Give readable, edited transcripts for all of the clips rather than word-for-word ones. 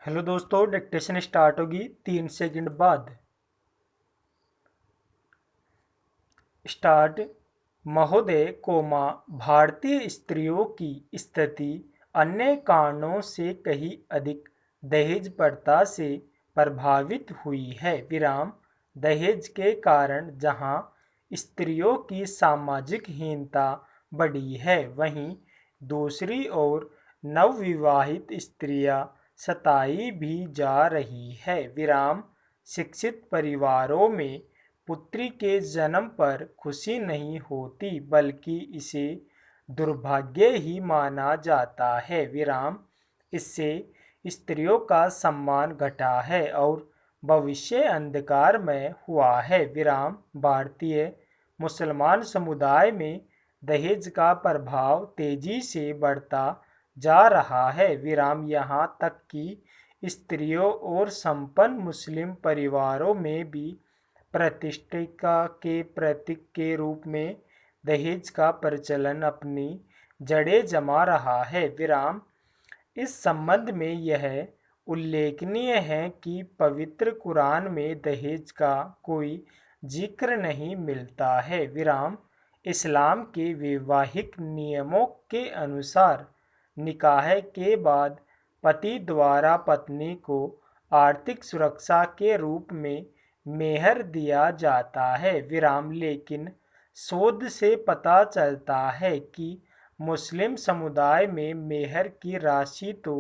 Hello दोस्तों, dictation start होगी 3 second बाद। स्टार्ट। महोदय, भारतीय स्त्रियों की स्थिति अन्य कारणों से कहीं अधिक दहेज प्रथा से प्रभावित हुई है। विराम। दहेज के कारण जहां स्त्रियों की सामाजिक हीनता बढ़ी है, वहीं दूसरी ओर नवविवाहित स्त्रियां सताई भी जा रही है। विराम। शिक्षित परिवारों में पुत्री के जन्म पर खुशी नहीं होती, बल्कि इसे दुर्भाग्य ही माना जाता है। विराम। इससे स्त्रियों का सम्मान घटा है और भविष्य अंधकारमय हुआ है। विराम। भारतीय मुसलमान समुदाय में दहेज का प्रभाव तेजी से बढ़ता जा रहा है। विराम। यहाँ तक कि स्त्रियों और संपन्न मुस्लिम परिवारों में भी प्रतिष्ठा के प्रतीक के रूप में दहेज का प्रचलन अपनी जड़ें जमा रहा है। विराम। इस संबंध में यह उल्लेखनीय है कि पवित्र कुरान में दहेज का कोई जिक्र नहीं मिलता है। विराम। इस्लाम के वैवाहिक नियमों के अनुसार निकाह के बाद पति द्वारा पत्नी को आर्थिक सुरक्षा के रूप में मेहर दिया जाता है। विराम। लेकिन शोध से पता चलता है कि मुस्लिम समुदाय में मेहर की राशि तो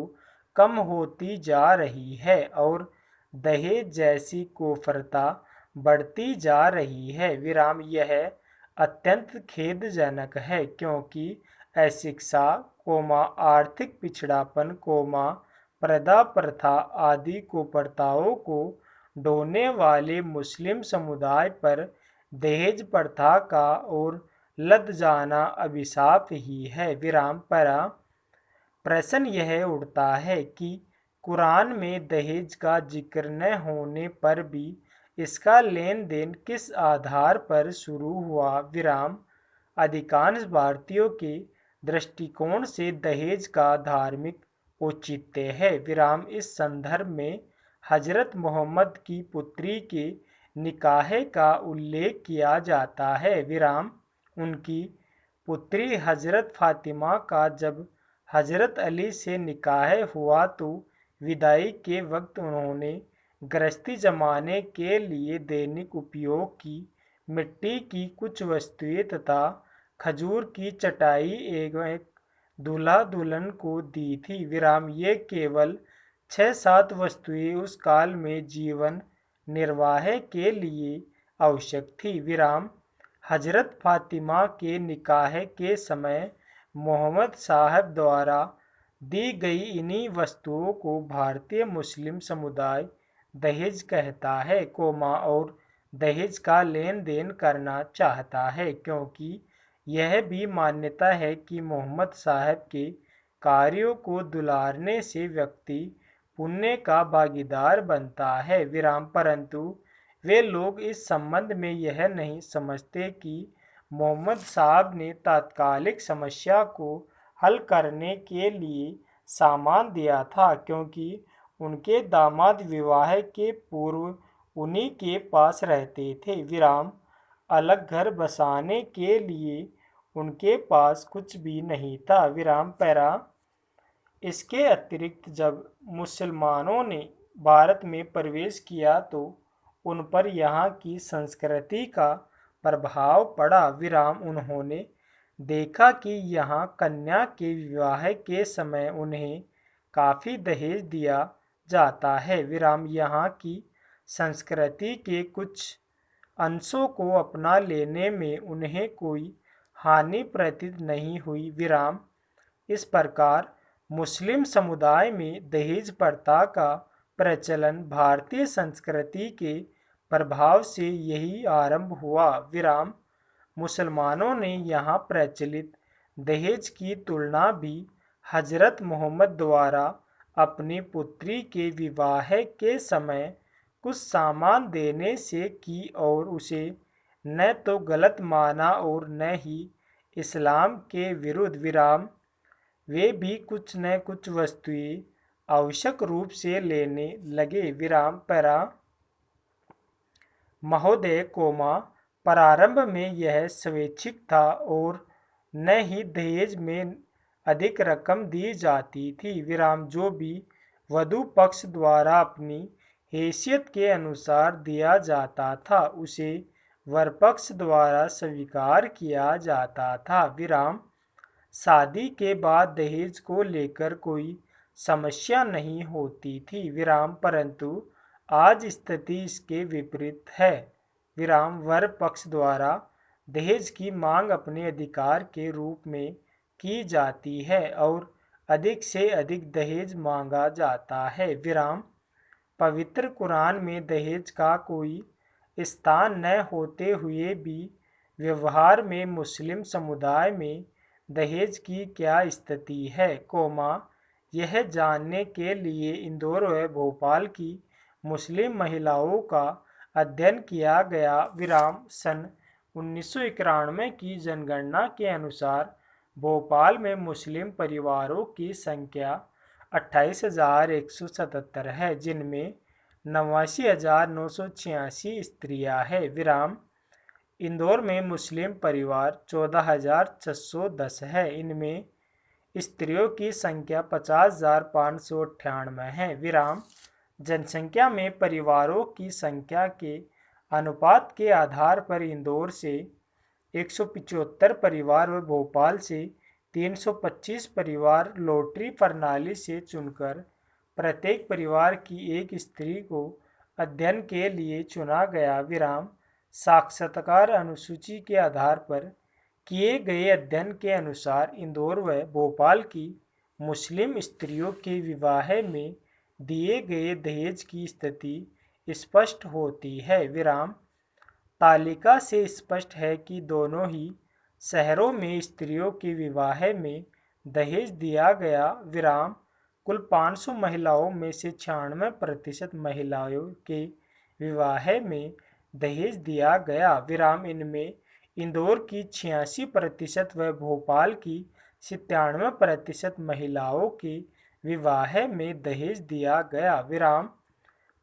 कम होती जा रही है और दहेज जैसी कुप्रथा बढ़ती जा रही है। विराम। यह अत्यंत खेदजनक है क्योंकि अशिक्षा, आर्थिक पिछड़ापन, प्रथा प्रथा आदि कुप्रथाओं को ढोने वाले मुस्लिम समुदाय पर दहेज प्रथा का और लद जाना अभिशाप ही है। विराम। प्रश्न यह उठता है कि कुरान में दहेज का जिक्र न होने पर भी इसका लेन देन किस आधार पर शुरू हुआ। विराम। अधिकांश भारतीयों के दृष्टिकोण से दहेज का धार्मिक औचित्य है। विराम। इस संदर्भ में हजरत मोहम्मद की पुत्री के निकाह का उल्लेख किया जाता है। विराम। उनकी पुत्री हजरत फातिमा का जब हजरत अली से निकाह हुआ तो विदाई के वक्त उन्होंने गृहस्थी जमाने के लिए दैनिक उपयोग की मिट्टी की कुछ वस्तुएं तथा खजूर की चटाई एक दूल्हा दुल्हन को दी थी। विराम। ये केवल 6-7 वस्तुएं उस काल में जीवन निर्वाह के लिए आवश्यक थी। विराम। हजरत फातिमा के निकाह के समय मोहम्मद साहब द्वारा दी गई इन्हीं वस्तुओं को भारतीय मुस्लिम समुदाय दहेज कहता है, और दहेज का लेन देन करना चाहता है क्योंकि यह भी मान्यता है कि मोहम्मद साहब के कार्यों को दुलारने से व्यक्ति पुण्य का भागीदार बनता है। विराम। परंतु वे लोग इस संबंध में यह नहीं समझते कि मोहम्मद साहब ने तात्कालिक समस्या को हल करने के लिए सामान दिया था, क्योंकि उनके दामाद विवाह के पूर्व उन्हीं के पास रहते थे। विराम। अलग घर बसाने के लिए उनके पास कुछ भी नहीं था। विराम। इसके अतिरिक्त जब मुसलमानों ने भारत में प्रवेश किया तो उन पर यहाँ की संस्कृति का प्रभाव पड़ा। विराम। उन्होंने देखा कि यहाँ कन्या के विवाह के समय उन्हें काफ़ी दहेज दिया जाता है। विराम। यहाँ की संस्कृति के कुछ अंशों को अपना लेने में उन्हें कोई हानि प्रतीत नहीं हुई। विराम। इस प्रकार मुस्लिम समुदाय में दहेज प्रथा का प्रचलन भारतीय संस्कृति के प्रभाव से यही आरंभ हुआ। विराम। मुसलमानों ने यहाँ प्रचलित दहेज की तुलना भी हजरत मोहम्मद द्वारा अपनी पुत्री के विवाह के समय कुछ सामान देने से की और उसे न तो गलत माना और न ही इस्लाम के विरुद्ध। विराम। वे भी कुछ न कुछ वस्तुएं आवश्यक रूप से लेने लगे। विराम पैरा महोदय, प्रारंभ में यह स्वैच्छिक था और न ही दहेज में अधिक रकम दी जाती थी। विराम जो भी वधू पक्ष द्वारा अपनी हैसियत के अनुसार दिया जाता था उसे वर पक्ष द्वारा स्वीकार किया जाता था। विराम शादी के बाद दहेज को लेकर कोई समस्या नहीं होती थी। विराम परंतु आज स्थिति इसके विपरीत है। विराम वर पक्ष द्वारा दहेज की मांग अपने अधिकार के रूप में की जाती है और अधिक से अधिक दहेज मांगा जाता है। विराम पवित्र कुरान में दहेज का कोई स्थान न होते हुए भी व्यवहार में मुस्लिम समुदाय में दहेज की क्या स्थिति है, यह जानने के लिए इंदौर व भोपाल की मुस्लिम महिलाओं का अध्ययन किया गया। विराम सन 1991 की जनगणना के अनुसार भोपाल में मुस्लिम परिवारों की संख्या 28,177 है, जिनमें 89,986 स्त्रियां हैं। विराम इंदौर में मुस्लिम परिवार 14,610 है, इनमें स्त्रियों की संख्या 50,598 है। विराम जनसंख्या में परिवारों की संख्या के अनुपात के आधार पर इंदौर से 175 परिवार व भोपाल से 325 परिवार लॉटरी प्रणाली से चुनकर प्रत्येक परिवार की एक स्त्री को अध्ययन के लिए चुना गया। विराम साक्षात्कार अनुसूची के आधार पर किए गए अध्ययन के अनुसार इंदौर व भोपाल की मुस्लिम स्त्रियों के विवाह में दिए गए दहेज की स्थिति स्पष्ट होती है। विराम तालिका से स्पष्ट है कि दोनों ही शहरों में स्त्रियों के विवाह में दहेज दिया गया। विराम कुल 500 महिलाओं में से 96% महिलाओं के विवाह में दहेज दिया गया। विराम इनमें इंदौर की 86% व भोपाल की 97% महिलाओं के विवाह में दहेज दिया गया। विराम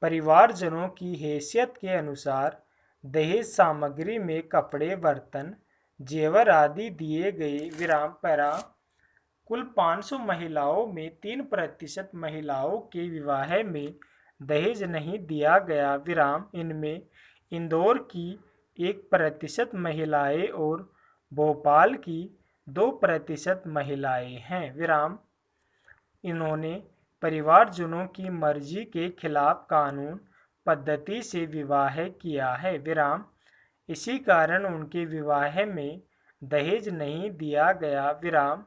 परिवारजनों की हैसियत के अनुसार दहेज सामग्री में कपड़े, बर्तन, जेवर आदि दिए गए। विराम पैरा कुल 500 महिलाओं में 3% महिलाओं के विवाह में दहेज नहीं दिया गया। विराम इनमें इंदौर की 1% महिलाएं और भोपाल की 2% महिलाएं हैं। विराम इन्होंने परिवारजनों की मर्जी के खिलाफ कानून पद्धति से विवाह किया है। विराम इसी कारण उनके विवाह में दहेज नहीं दिया गया। विराम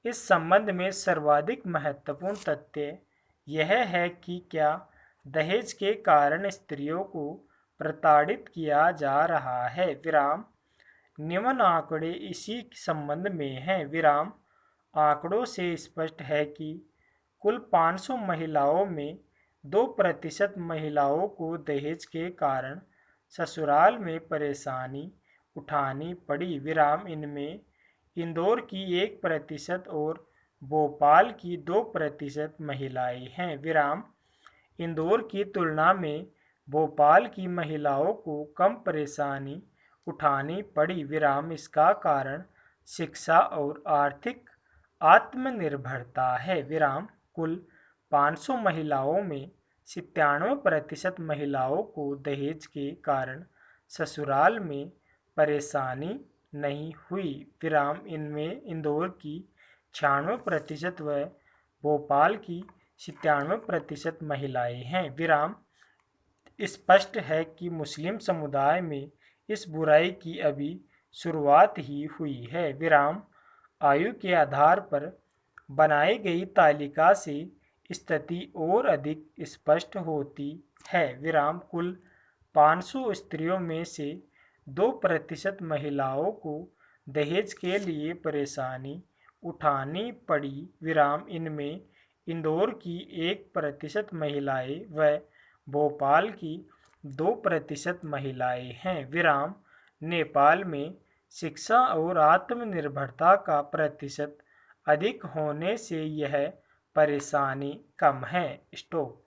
इस संबंध में सर्वाधिक महत्वपूर्ण तथ्य यह है कि क्या दहेज के कारण स्त्रियों को प्रताड़ित किया जा रहा है। विराम निम्न आंकड़े इसी संबंध में हैं। विराम आंकड़ों से स्पष्ट है कि कुल 500 महिलाओं में 2% महिलाओं को दहेज के कारण ससुराल में परेशानी उठानी पड़ी। विराम इनमें इंदौर की 1% और भोपाल की 2% महिलाएं हैं। विराम इंदौर की तुलना में भोपाल की महिलाओं को कम परेशानी उठानी पड़ी। विराम इसका कारण शिक्षा और आर्थिक आत्मनिर्भरता है। विराम कुल 500 महिलाओं में 97% महिलाओं को दहेज के कारण ससुराल में परेशानी नहीं हुई। विराम इनमें इंदौर की 96% व भोपाल की 97% महिलाएं हैं। विराम स्पष्ट है कि मुस्लिम समुदाय में इस बुराई की अभी शुरुआत ही हुई है। विराम आयु के आधार पर बनाई गई तालिका से स्थिति और अधिक स्पष्ट होती है। विराम कुल 500 स्त्रियों में से 2% महिलाओं को दहेज के लिए परेशानी उठानी पड़ी। विराम इनमें इंदौर की 1% महिलाएं व भोपाल की 2% महिलाएं हैं। विराम नेपाल में शिक्षा और आत्मनिर्भरता का प्रतिशत अधिक होने से यह परेशानी कम है। स्टॉप।